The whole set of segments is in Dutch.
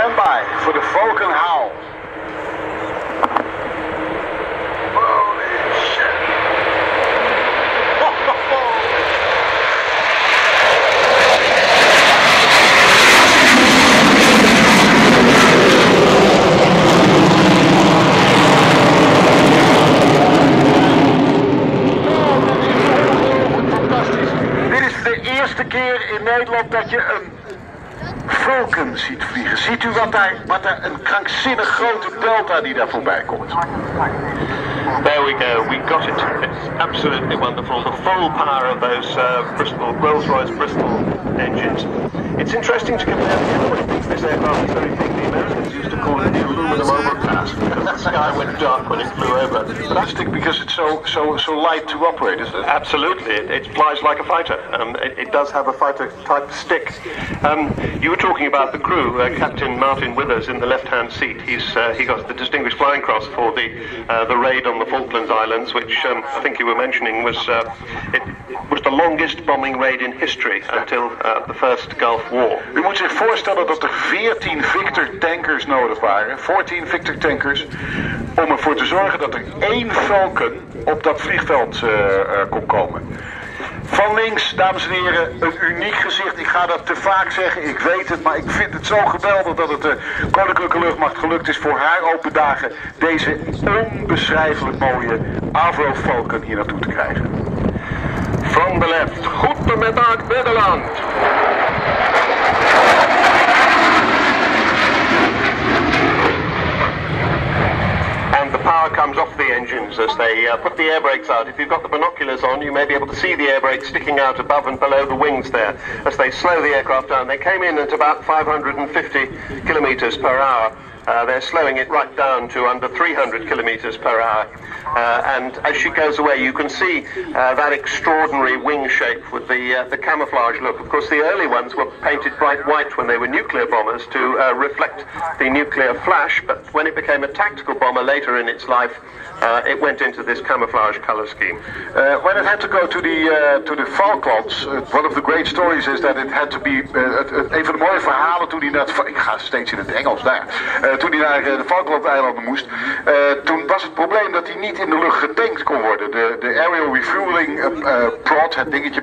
Stand by for the Volkel howl. Holy shit! Fantastisch. Dit is de eerste keer in Nederland dat je een Vulcan ziet vliegen. Ziet u wat daar een krankzinnig grote delta die daar voorbij komt? There we go, we got it. It's absolutely wonderful. The full power of those Bristol, Rolls-Royce Bristol engines. It's interesting to compare the other things this aircraft is very big. The Americans used to call it the aluminum overcast because the sky went dark when it flew over. Plastic because it's so light to operate, isn't it? Absolutely, it flies like a fighter. It does have a fighter type stick. You were talking about the crew. Captain Martin Withers in the left-hand seat. He got the Distinguished Flying Cross for the raid on the Falkland Islands, which I think you were mentioning was the longest bombing raid in history until the first Gulf War. U moet zich voorstellen dat er 14 Victor tankers nodig waren, 14 Victor tankers, om ervoor te zorgen dat er 1 Vulcan op dat vliegveld kon komen. Van links, dames en heren, een uniek gezicht. Ik ga dat te vaak zeggen, ik weet het, maar ik vind het zo geweldig dat het de Koninklijke Luchtmacht gelukt is voor haar open dagen deze onbeschrijfelijk mooie Avro Vulcan hier naartoe te krijgen. From the left, goedemiddag Nederland. And the power comes off the engines as they put the air brakes out. If you've got the binoculars on, you may be able to see the air brakes sticking out above and below the wings there as they slow the aircraft down. They came in at about 550 kilometers per hour. They're slowing it right down to under 300 kilometers per hour. And as she goes away, you can see that extraordinary wing shape with the camouflage look. Of course, the early ones were painted bright white when they were nuclear bombers to reflect the nuclear flash, but when it became a tactical bomber later in its life, it went into this camouflage color scheme. When it had to go to the Falklands, one of the great stories is that it had to be een van de mooie verhalen toen hij naar ik ga steeds in het Engels daar. Toen hij naar de Falklandeilanden moest, toen was het probleem dat hij niet in de lucht getankt kon worden. De aerial refueling prod, het dingetje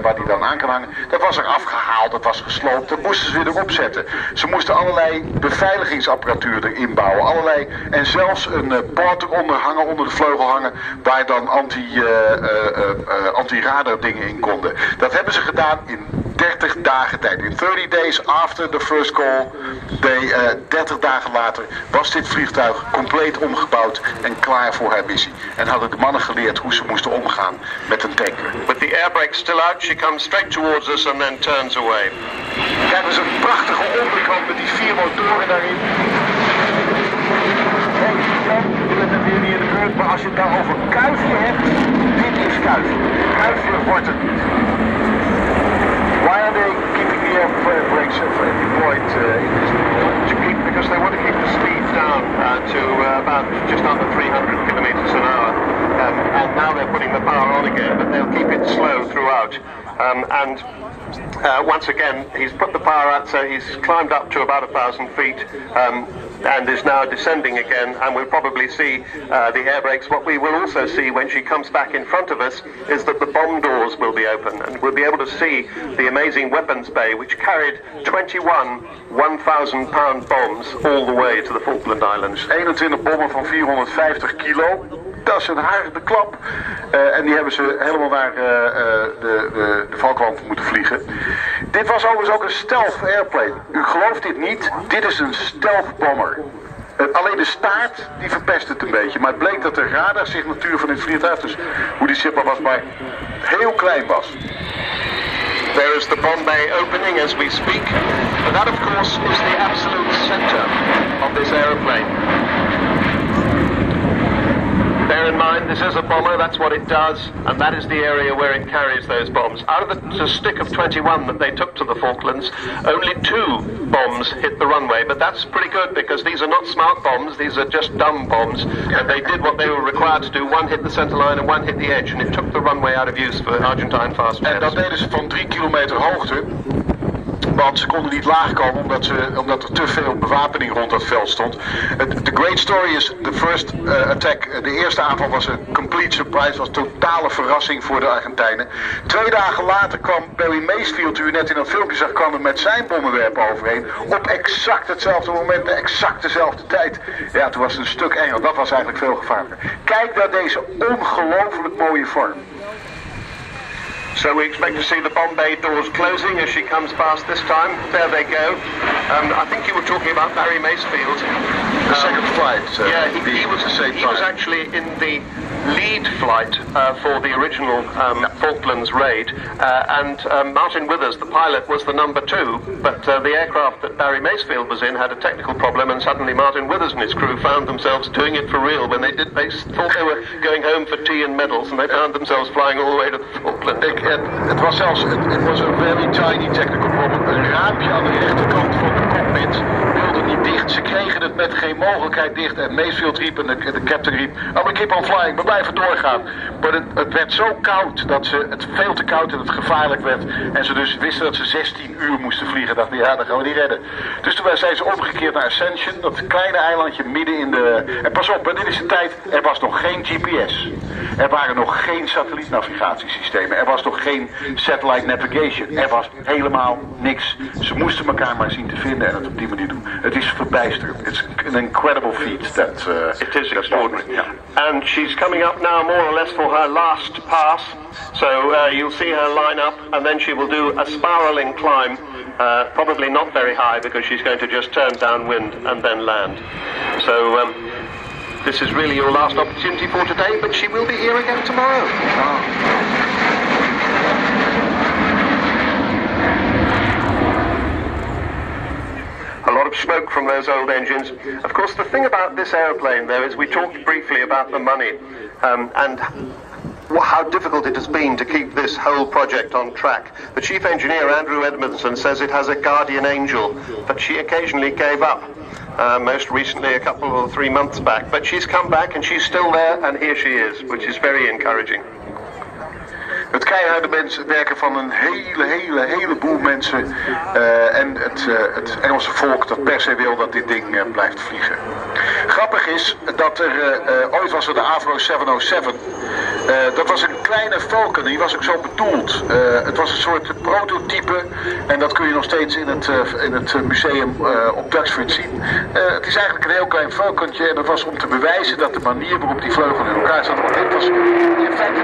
waar hij dan aan kan hangen, dat was er afgehaald, dat was gesloopt, dat moesten ze weer erop zetten. Ze moesten allerlei beveiligingsapparatuur erin bouwen, en zelfs een poort eronder hangen, onder de vleugel hangen, waar dan anti-radar dingen in konden. Dat hebben ze gedaan in 30 dagen tijd. In 30 days after the first call, 30 dagen later, was dit vliegtuig compleet omgebouwd en klaar voor haar missie. En hadden de mannen geleerd hoe ze moesten omgaan met een tanker. With the air brakes still out, she comes straight towards us and then turns away. Kijk, eens een prachtige onderkant met die 4 motoren daarin. Je bent er weer niet in de buurt, maar als je het daar over kuifje hebt, dit is kuifje. Kuifje wordt het niet. Why are they keeping the air brakes deployed in this? Because they want to keep the speed down to about just under 300 kilometers an hour. And now they're putting the power on again, but they'll keep it slow throughout. Once again, he's put the power out, so he's climbed up to about 1,000 feet and is now descending again, and we'll probably see the air brakes. What we will also see when she comes back in front of us is that the bomb doors will be open, and we'll be able to see the amazing weapons bay, which carried 21 1,000-pound bombs all the way to the Falkland Islands. 21 bommen van 450 kilo. Dat is een harde klap. En die hebben ze helemaal naar de Falkland moeten vliegen. Dit was overigens ook een stealth airplane. U gelooft dit niet, dit is een stealth bomber. Alleen de staart, die verpest het een beetje. Maar het bleek dat de radarsignatuur van dit vliegtuig, dus hoe die zichtbaar was, maar heel klein was. There is the bomb bay opening as we speak. And that, of course, is the absolute center of this aeroplane. Bear in mind, this is a bomber, that's what it does, and that is the area where it carries those bombs. Out of the stick of 21 that they took to the Falklands, only 2 bombs hit the runway, but that's pretty good because these are not smart bombs, these are just dumb bombs, and they did what they were required to do. 1 hit the center line and 1 hit the edge, and it took the runway out of use for Argentine fast jets. En dat deden ze van 3 kilometer hoogte. Want ze konden niet laag komen omdat er te veel bewapening rond dat veld stond. The great story is the first attack. De eerste aanval was een complete surprise. Was een totale verrassing voor de Argentijnen. 2 dagen later kwam Barry Macefield, die u net in dat filmpje zag, kwam er met zijn bommenwerper overheen. Op exact hetzelfde moment, de exact dezelfde tijd. Ja, toen was het een stuk enger. Dat was eigenlijk veel gevaarlijker. Kijk naar deze ongelooflijk mooie vorm. So we expect to see the bomb bay doors closing as she comes past this time. There they go. I think you were talking about Barry Macefield. The second flight. Yeah, he was actually in the lead flight for the original Falklands raid, and Martin Withers, the pilot, was the number 2, but the aircraft that Barry Macefield was in had a technical problem, and suddenly Martin Withers and his crew found themselves doing it for real. When they thought they were going home for tea and medals, and they found themselves flying all the way to the Falklands. Het was zelfs, het was een very tiny technical problem. Een raampje aan de rechterkant van de cockpit wilde niet dicht. Ze kregen het met geen mogelijkheid dicht. En Macefield riep en de captain riep, oh, we keep on flying, we blijven doorgaan. Maar het werd zo koud dat het veel te koud en het gevaarlijk werd. En ze dus wisten dat ze 16 uur moesten vliegen. Dachten, ja, dat gaan we niet redden. Dus toen zijn ze omgekeerd naar Ascension, dat kleine eilandje midden in de... En pas op, dit is de tijd, er was nog geen GPS. Er waren nog geen satellietnavigatiesystemen. Er was nog geen satellite navigation. Er was helemaal niks. Ze moesten elkaar maar zien te vinden en het op die manier doen. Het is verbijsterend. It's an incredible feat. It is extraordinary. Yeah. And she's coming up now more or less for her last pass. So you'll see her line up and then she will do a spiraling climb. Probably not very high because she's going to just turn downwind and then land. So this is really your last opportunity for today, but she will be here again tomorrow. A lot of smoke from those old engines. Of course, the thing about this aeroplane, though, is we talked briefly about the money and how difficult it has been to keep this whole project on track. The chief engineer, Andrew Edmondson, says it has a guardian angel, but she occasionally gave up. Most recently a couple or 3 months back, but she's come back and she's still there and here she is, which is very encouraging. Het keiharde werken van een heleboel mensen en het Engelse volk dat per se wil dat dit ding blijft vliegen. Grappig is dat er ooit was er de Avro 707. Dat was een kleine Vulcan, die was ook zo bedoeld. Het was een soort prototype en dat kun je nog steeds in het museum op Duxford zien. Het is eigenlijk een heel klein Vulcantje en dat was om te bewijzen dat de manier waarop die vleugel in elkaar zat, want dit was in feite...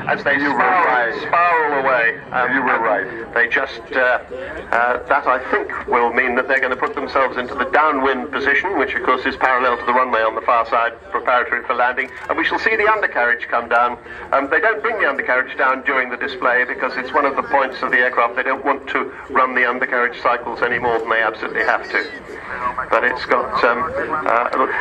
As they spiral away. You were right. They just, that I think will mean that they're going to put themselves into the downwind position, which of course is parallel to the runway on the far side, preparatory for landing. And we shall see the undercarriage come down. They don't bring the undercarriage down during the display because it's one of the points of the aircraft. They don't want to run the undercarriage cycles any more than they absolutely have to. But it's got, look,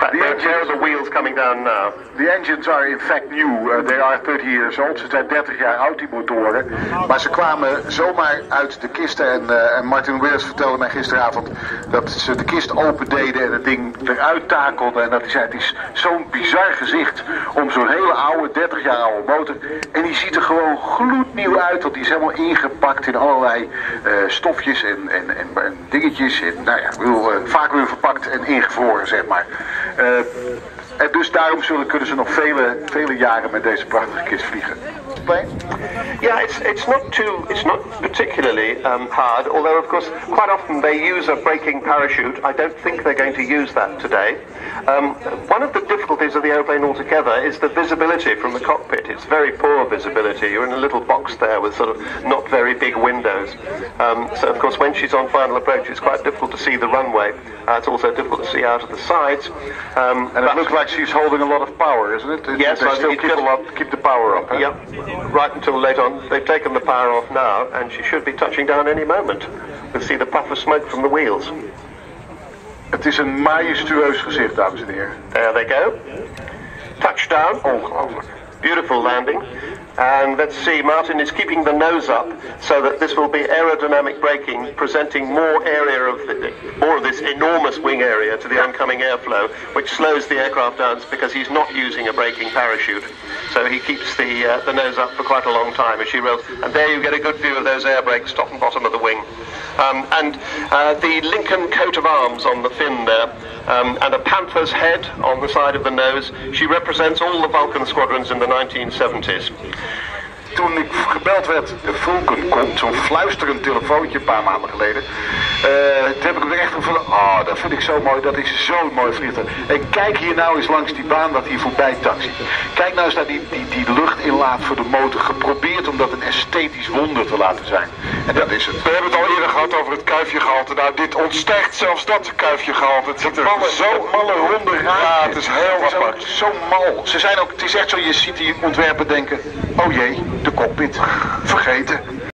there are the wheels coming down now. The engines are in fact new. They are 30 years old. Ze zijn 30 jaar oud, die motoren. Maar ze kwamen zomaar uit de kisten. En Martin Withers vertelde mij gisteravond dat ze de kist open deden en het ding eruit takelden. En dat hij zei, het is zo'n bizar gezicht om zo'n hele oude, 30 jaar oude motor. En die ziet er gewoon gloednieuw uit. Want die is helemaal ingepakt in allerlei stofjes en dingetjes. En, nou ja, vaak weer verpakt en ingevroren, zeg maar. En dus daarom kunnen ze nog vele jaren met deze prachtige kist vliegen. Yeah, it's not particularly hard, although of course quite often they use a braking parachute. I don't think they're going to use that today. One of the difficulties of the airplane altogether is the visibility from the cockpit. It's very poor visibility. You're in a little box there with sort of not very big windows. So of course when she's on final approach it's quite difficult to see the runway. It's also difficult to see out of the sides. And it looks like she's holding a lot of power, isn't it? Yes, they still keep the power up. Huh? Yep, right until late on. They've taken the power off now and she should be touching down any moment. We'll see the puff of smoke from the wheels. Het is een majestueus gezicht, dames en heren. There they go. Touchdown. Ongelooflijk. Beautiful landing. And let's see, Martin is keeping the nose up so that this will be aerodynamic braking, presenting more of this enormous wing area to the oncoming airflow, which slows the aircraft down because he's not using a braking parachute. So he keeps the nose up for quite a long time as she rolls. And there you get a good view of those air brakes, top and bottom of the wing. The Lincoln coat of arms on the fin there, and a panther's head on the side of the nose. She represents all the Vulcan squadrons in the 1970s. Toen ik gebeld werd, de Vulcan komt, zo'n fluisterend telefoontje een paar maanden geleden. Toen heb ik hem er echt gevonden, oh, dat vind ik zo mooi, dat is zo'n mooi vliegtuig. En kijk hier nou eens langs die baan dat hier voorbij taxi. Kijk nou eens naar die luchtinlaat voor de motor, geprobeerd om dat een esthetisch wonder te laten zijn. En dat is het. We hebben het al eerder gehad over het kuifjegehalte. Nou, dit ontstijgt zelfs dat kuifjegehalte. Het ziet er Zo malle ronde raadjes. Ja, het is heel apart. Zo mal. Ze zijn ook, het is echt zo, je ziet die ontwerpen denken, oh jee, de cockpit, vergeten.